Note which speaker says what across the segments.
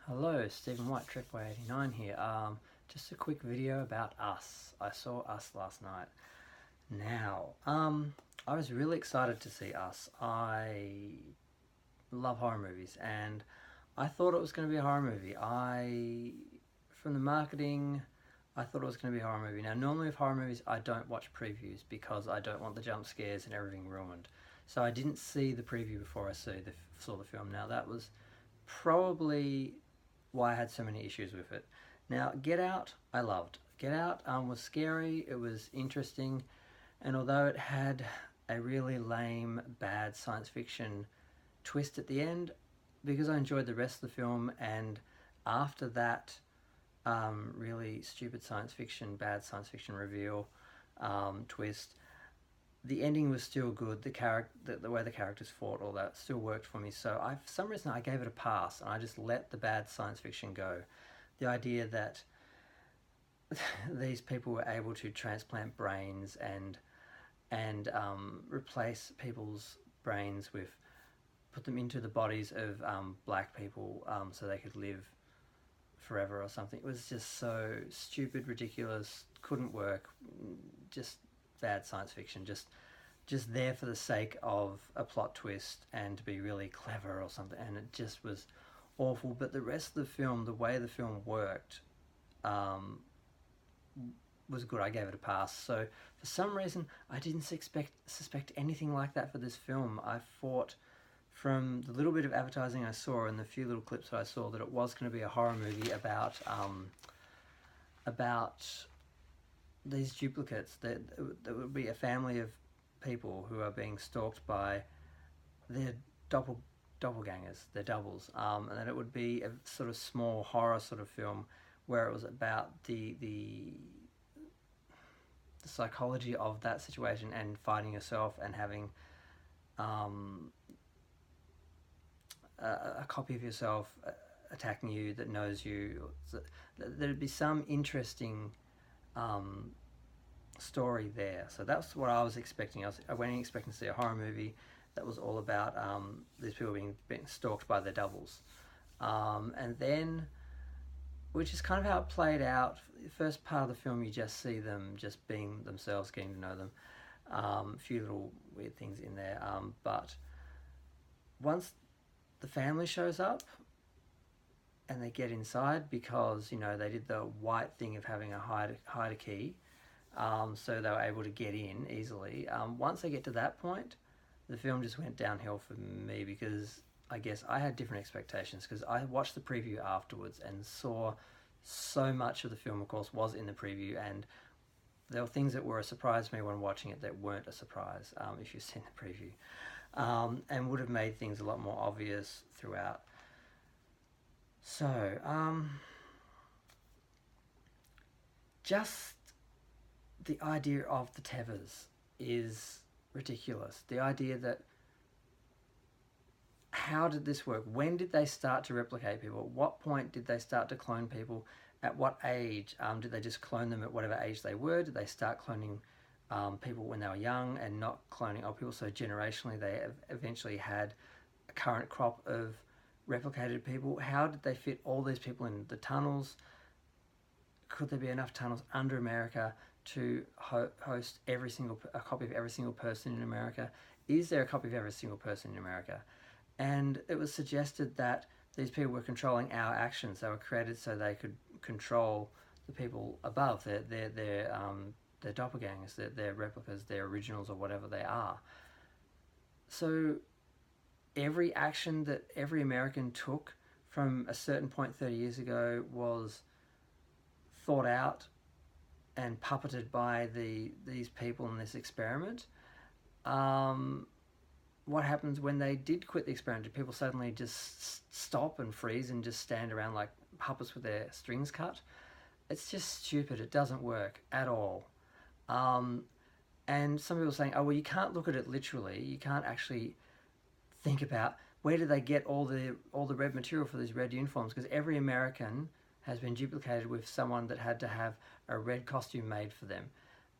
Speaker 1: Hello, Stephen White, Tripway89 here. Just a quick video about Us. I saw Us last night. Now, I was really excited to see Us. I love horror movies, and I thought it was going to be a horror movie. From the marketing, I thought it was going to be a horror movie. Now, normally with horror movies, I don't watch previews because I don't want the jump scares and everything ruined. So I didn't see the preview before I saw the film. Now, that was probably why I had so many issues with it. Now, Get Out, I loved. Get Out was scary, it was interesting, and although it had a really lame, bad science fiction twist at the end, because I enjoyed the rest of the film, and after that really stupid bad science fiction reveal twist, the ending was still good. The way the characters fought, all that still worked for me. So for some reason I gave it a pass, and I just let the bad science fiction go. The idea that these people were able to transplant brains and replace people's brains put them into the bodies of black people so they could live forever or something. It was just so stupid, ridiculous, couldn't work, just bad science fiction, just there for the sake of a plot twist and to be really clever or something, and it just was awful. But the rest of the film, the way the film worked, was good. I gave it a pass. So for some reason I didn't suspect anything like that for this film. I thought, from the little bit of advertising I saw and the few little clips that I saw, that it was going to be a horror movie about these duplicates. That would be a family of people who are being stalked by their doppelgangers, their doubles, and then it would be a sort of small horror sort of film where it was about the psychology of that situation and fighting yourself and having a copy of yourself attacking you that knows you. So there'd be some interesting story there. So that's what I was expecting. I went in expecting to see a horror movie that was all about these people being stalked by their doubles. And then, which is kind of how it played out. The first part of the film, you just see them just being themselves, getting to know them. A few little weird things in there. But once the family shows up and they get inside, because they did the white thing of having a hider key, so they were able to get in easily. Once they get to that point, the film just went downhill for me, because I guess I had different expectations, because I watched the preview afterwards and saw so much of the film, of course, was in the preview, and there were things that were a surprise to me when watching it that weren't a surprise if you've seen the preview, and would have made things a lot more obvious throughout. So, just the idea of the tethers is ridiculous. The idea that, how did this work? When did they start to replicate people? At what point did they start to clone people? At what age? Did they just clone them at whatever age they were? Did they start cloning people when they were young and not cloning old people? So generationally they eventually had a current crop of replicated people. How did they fit all these people in the tunnels? Could there be enough tunnels under America to host a copy of every single person in America? Is there a copy of every single person in America? And it was suggested that these people were controlling our actions. They were created so they could control the people above, their doppelgangers, their replicas, their originals, or whatever they are. So every action that every American took from a certain point 30 years ago was thought out and puppeted by these people in this experiment. What happens when they did quit the experiment? Did people suddenly just stop and freeze and just stand around like puppets with their strings cut? It's just stupid. It doesn't work at all. And some people are saying, oh, well, you can't look at it literally. You can't actually think about where did they get all the red material for these red uniforms, because every American has been duplicated with someone that had to have a red costume made for them.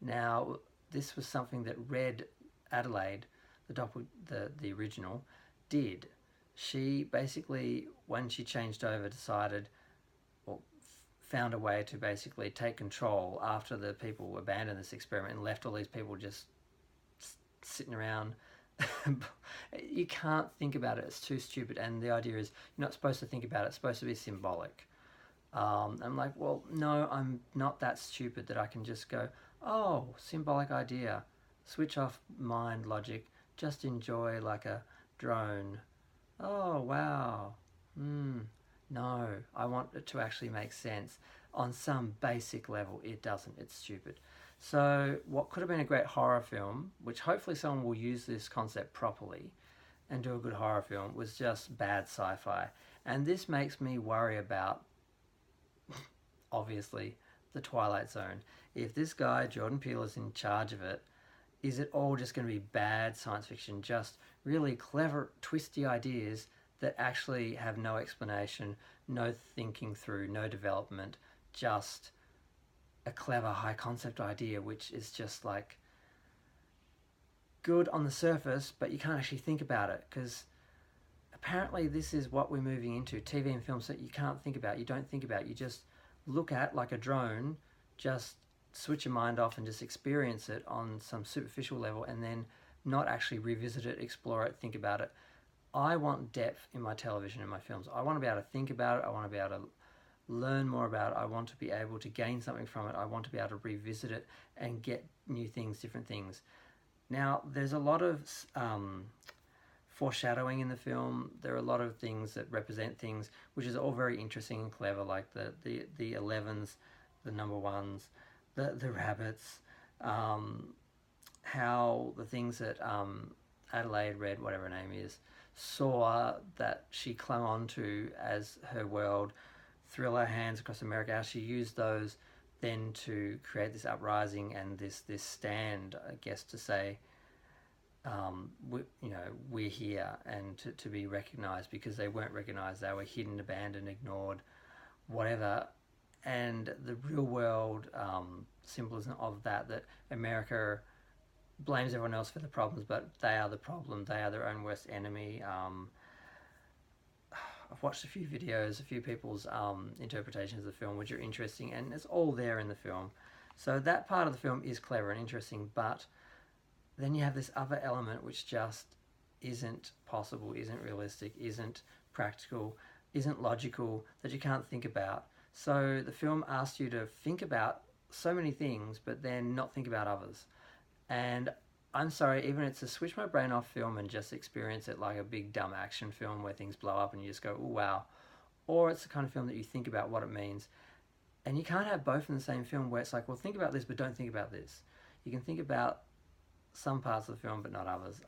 Speaker 1: Now, this was something that Red Adelaide, the original, did. She basically, when she changed over, decided, or found a way to basically take control after the people abandoned this experiment and left all these people just sitting around. You can't think about it, it's too stupid. And the idea is you're not supposed to think about it, it's supposed to be symbolic. I'm like, well, no, I'm not that stupid that I can just go, oh, symbolic idea, switch off mind logic, just enjoy like a drone. Oh, wow. No, I want it to actually make sense. On some basic level, it doesn't. It's stupid. So, what could have been a great horror film, which hopefully someone will use this concept properly and do a good horror film, was just bad sci fi. And this makes me worry about, obviously, the Twilight Zone. If this guy, Jordan Peele, is in charge of it, is it all just going to be bad science fiction, just really clever, twisty ideas that actually have no explanation, no thinking through, no development, just a clever high concept idea which is just like good on the surface, but you can't actually think about it? Because apparently this is what we're moving into, TV and films that you can't think about, you don't think about, you just look at like a drone, just switch your mind off and just experience it on some superficial level and then not actually revisit it, explore it, think about it. I want depth in my television and my films. I want to be able to think about it. I want to be able to learn more about it. I want to be able to gain something from it. I want to be able to revisit it and get new things, different things. Now, there's a lot of foreshadowing in the film. There are a lot of things that represent things, which is all very interesting and clever, like the 11s, the number ones, the rabbits, how the things that Adelaide Red, whatever her name is, saw that she clung on to as her world, Thriller, Hands Across America, how she used those then to create this uprising and this stand, I guess, to say, we're here, and to be recognised, because they weren't recognised, they were hidden, abandoned, ignored, whatever. And the real world symbolism of that America blames everyone else for the problems, but they are the problem, they are their own worst enemy. I've watched a few videos, a few people's interpretations of the film, which are interesting, and it's all there in the film. So that part of the film is clever and interesting, but then you have this other element which just isn't possible, isn't realistic, isn't practical, isn't logical, that you can't think about. So the film asks you to think about so many things, but then not think about others. And I'm sorry, even it's a switch my brain off film and just experience it like a big dumb action film where things blow up and you just go, oh wow. Or it's the kind of film that you think about what it means. And you can't have both in the same film where it's like, well, think about this, but don't think about this. You can think about some parts of the film, but not others.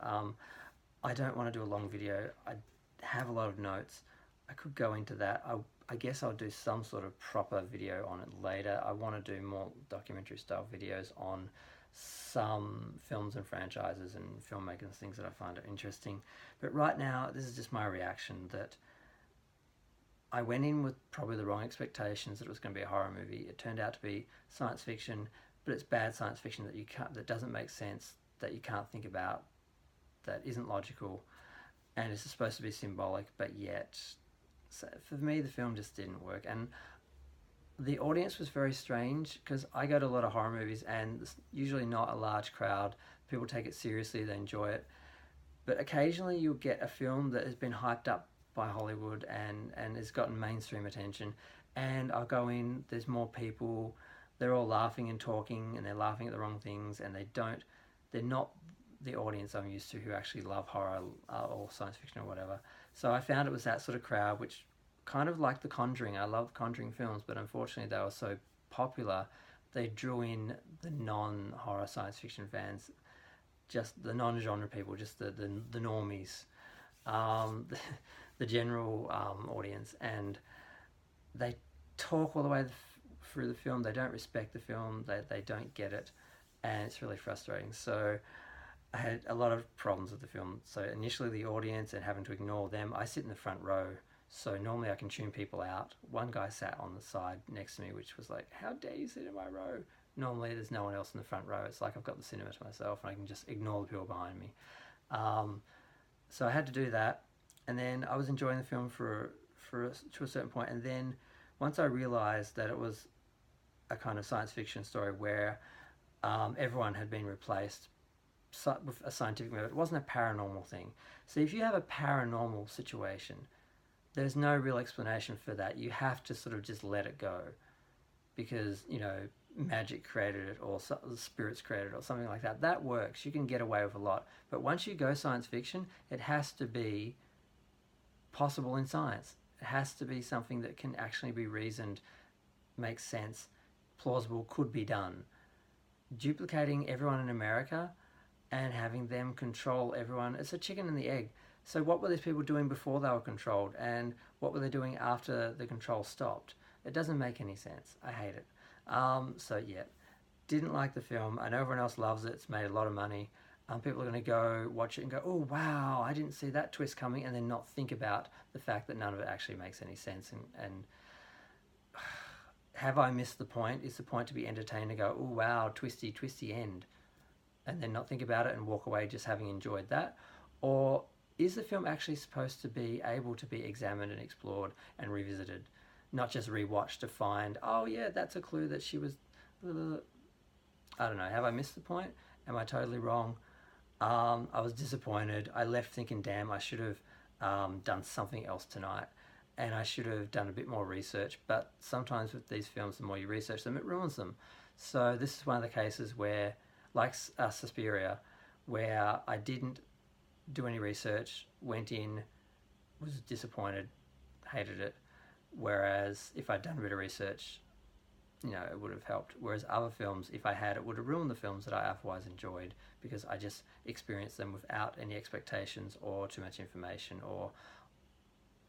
Speaker 1: I don't want to do a long video. I have a lot of notes. I could go into that. I guess I'll do some sort of proper video on it later. I want to do more documentary style videos on some films and franchises and filmmakers, things that I find interesting. But right now, this is just my reaction, that I went in with probably the wrong expectations that it was going to be a horror movie. It turned out to be science fiction, but it's bad science fiction that doesn't make sense, that you can't think about, that isn't logical, and it's supposed to be symbolic, but yet, so for me, the film just didn't work. And the audience was very strange, because I go to a lot of horror movies and it's usually not a large crowd. People take it seriously, they enjoy it. But occasionally you'll get a film that has been hyped up by Hollywood and has gotten mainstream attention, and I'll go in, there's more people, they're all laughing and talking, and they're laughing at the wrong things, and they're not the audience I'm used to who actually love horror or science fiction or whatever. So I found it was that sort of crowd, which kind of like The Conjuring. I love Conjuring films, but unfortunately they were so popular, they drew in the non-horror science fiction fans, just the non-genre people, just the normies, the general audience, and they talk all the way through the film. They don't respect the film, they don't get it, and it's really frustrating. So I had a lot of problems with the film. So initially the audience and having to ignore them. I sit in the front row, so normally I can tune people out. One guy sat on the side next to me, which was like, how dare you sit in my row? Normally there's no one else in the front row. It's like I've got the cinema to myself and I can just ignore the people behind me. So I had to do that. and then I was enjoying the film to a certain point, and then once I realized that it was a kind of science fiction story where everyone had been replaced with a scientific method, it wasn't a paranormal thing. So if you have a paranormal situation, there's no real explanation for that. You have to sort of just let it go, because magic created it, or spirits created it, or something like that. That works. You can get away with a lot. But once you go science fiction, it has to be possible in science. It has to be something that can actually be reasoned, makes sense, plausible, could be done. Duplicating everyone in America and having them control everyone, it's a chicken and the egg. So what were these people doing before they were controlled, and what were they doing after the control stopped? It doesn't make any sense. I hate it. So yeah, didn't like the film. I know everyone else loves it. It's made a lot of money. People are going to go watch it and go, oh wow, I didn't see that twist coming, and then not think about the fact that none of it actually makes any sense. And have I missed the point? Is the point to be entertained and go, oh wow, twisty, twisty end, and then not think about it and walk away just having enjoyed that? Or is the film actually supposed to be able to be examined and explored and revisited, not just rewatched to find, oh yeah, that's a clue that she was... I don't know. Have I missed the point? Am I totally wrong? I was disappointed. I left thinking, damn, I should have done something else tonight, and I should have done a bit more research. But sometimes with these films, the more you research them, it ruins them. So this is one of the cases where, like Suspiria, where I didn't do any research, went in, was disappointed, hated it. Whereas if I'd done a bit of research, it would have helped. Whereas other films, if I had, it would have ruined the films that I otherwise enjoyed, because I just experienced them without any expectations or too much information, or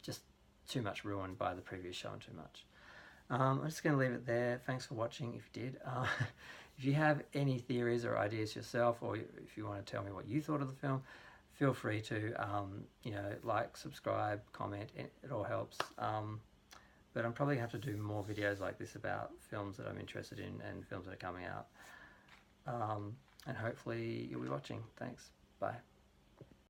Speaker 1: just too much ruined by the previous show and too much. I'm just going to leave it there. Thanks for watching if you did. If you have any theories or ideas yourself, or if you want to tell me what you thought of the film, feel free to, like, subscribe, comment. It all helps. But I'm probably going to have to do more videos like this about films that I'm interested in and films that are coming out. And hopefully you'll be watching. Thanks. Bye.